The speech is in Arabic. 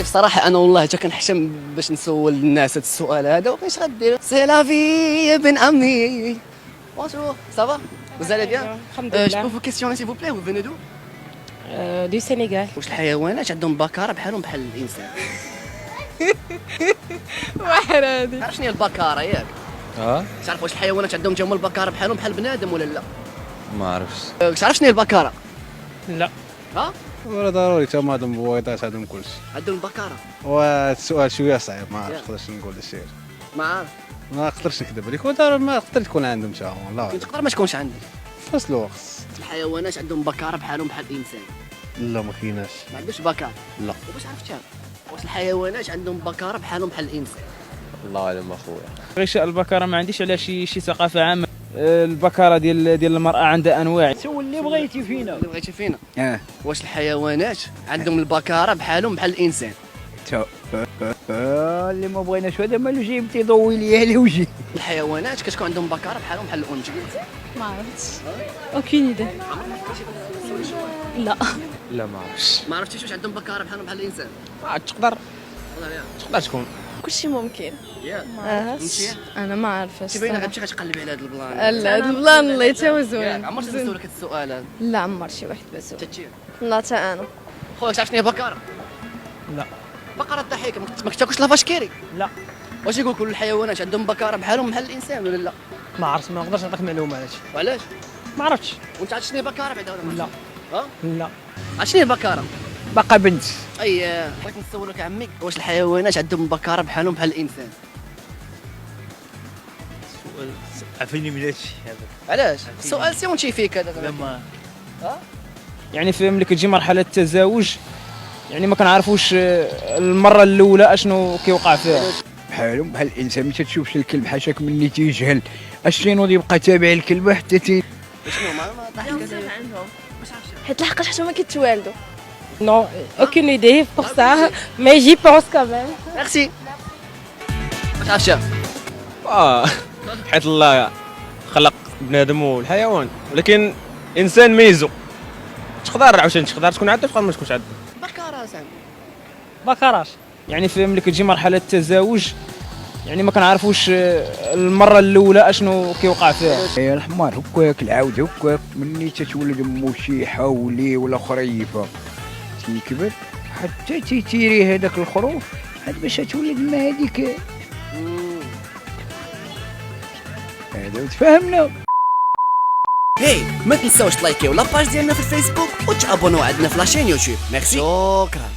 بصراحة أنا والله جا كنحشم باش نسول الناس هاد السؤال هذا وفاش غدير سي لا في يا بن عمي. بونجور سافا vous allez bien. الحمد Je peux لله. vous questionner s'il vous plaît, vous venez d'où? دو سينيغال. واش الحيوانات عندهم بكارة بحالهم بحال الإنسان؟ واحد هادي. تعرف شنو هي البكارة ياك؟ تعرف واش الحيوانات عندهم تا هما البكارة بحالهم بحال بنادم ولا لا؟ ما عرفتش. تعرف شنو هي البكارة؟ لا. ها؟ ولا ضروري تا عندهم بويضات عندهم كلشي. عندهم البكارة. والسؤال شويه صعيب ما نقدرش نقول الشيء. ما عارف. ما نقدرش نكذب عليك ودار ما تقدر تكون عندهم تا هما الله أعلم. تقدر ما تكونش عندك. في نفس الوقت الحيوانات عندهم بكارة بحالهم بحال الإنسان. لا ما كايناش. ما عندوش بكارة. لا. واش عرفتها؟ واش الحيوانات عندهم بكارة بحالهم بحال الإنسان؟ الله اعلم اخويا. غير البكاره ما عنديش على شي ثقافه عامه. البكاره ديال المراه عندها انواع. سول اللي بغيتي فينا. اللي بغيتي فينا. واش الحيوانات عندهم البكارة بحالهم بحال الإنسان؟ اللي ما بغيناش هذا مالو جايب تيضوي لي على وجهي. الحيوانات كتكون عندهم بكارة بحالهم بحال الأنثى. ما عرفتش. اوكين ايدي. لا. لا ما عرفتش. ما عرفتيش واش عندهم بكارة بحالهم بحال الإنسان؟ تقدر تكون. كلشي ممكن. ياك. انا ما عارفاش. تبين غتمشي غتقلبي على هذا البلان. لا هذا البلان الله يتا زوين. عمرك نسولك هذا السؤال هذا؟ لا عمر شي واحد بسوا. تتجي. لا تا انا. خويا تعرف شنو هي بكارة؟ لا. بقرة الضحية ما كتاكلش لافاشكيري؟ لا. واش يقول كل الحيوانات عندهم بكارة بحالهم بحال الإنسان ولا لا؟ ما عرفت، ما نقدرش نعطيك معلومه على هادشي. وعلاش؟ ما عرفتش. وانت عرفت شنو هي بكارة بعدا ولا ما لا. ها؟ لا. عرفت شنو هي بكارة؟ بقى بنت. بغيت نسولك عمي واش الحيوانات عندهم بكارة بحالهم بحال الإنسان؟ عفيني من هادشي هذا. علاش؟ سؤال سيونتيفيك هذا. لما يعني في ملي كتجي مرحله التزاوج يعني ما كنعرفوش المره الاولى اشنو كيوقع فيها. بحالهم بحال الانسان، ما تشوفش الكلب حاشاك مني تيجهل اش ينوض يبقى تابع الكلبه حتى شنو ما ضحك عندهم. حيت لحقاش حتى ما كيتوالدوا. نو اوكين ايدي بور سا مي جي بونس كمان. ميرسي. ما تعرفش حيت الله خلق بنادم والحيوان، ولكن انسان ميزو. تقدر عاوتاني تقدر تكون عندك تقدر ما تكونش عندك. بكارة زعما. بكراش. يعني في ملي كتجي مرحله التزاوج يعني ما كنعرفوش المره الاولى اشنو كيوقع فيها. يا الحمار هكاك العاود هكاك مني تتولد امو شي حولي ولا خريفه تيكبر حتى تيتيري هذاك الخروف عاد باش تولد ما هذيك. هذا تفهمنا. هاي ما تنساوش تلايكيو لاباج ديالنا في الفيسبوك وتابونوا عندنا في لاشين يوتيوب. ميرسي. شكرا.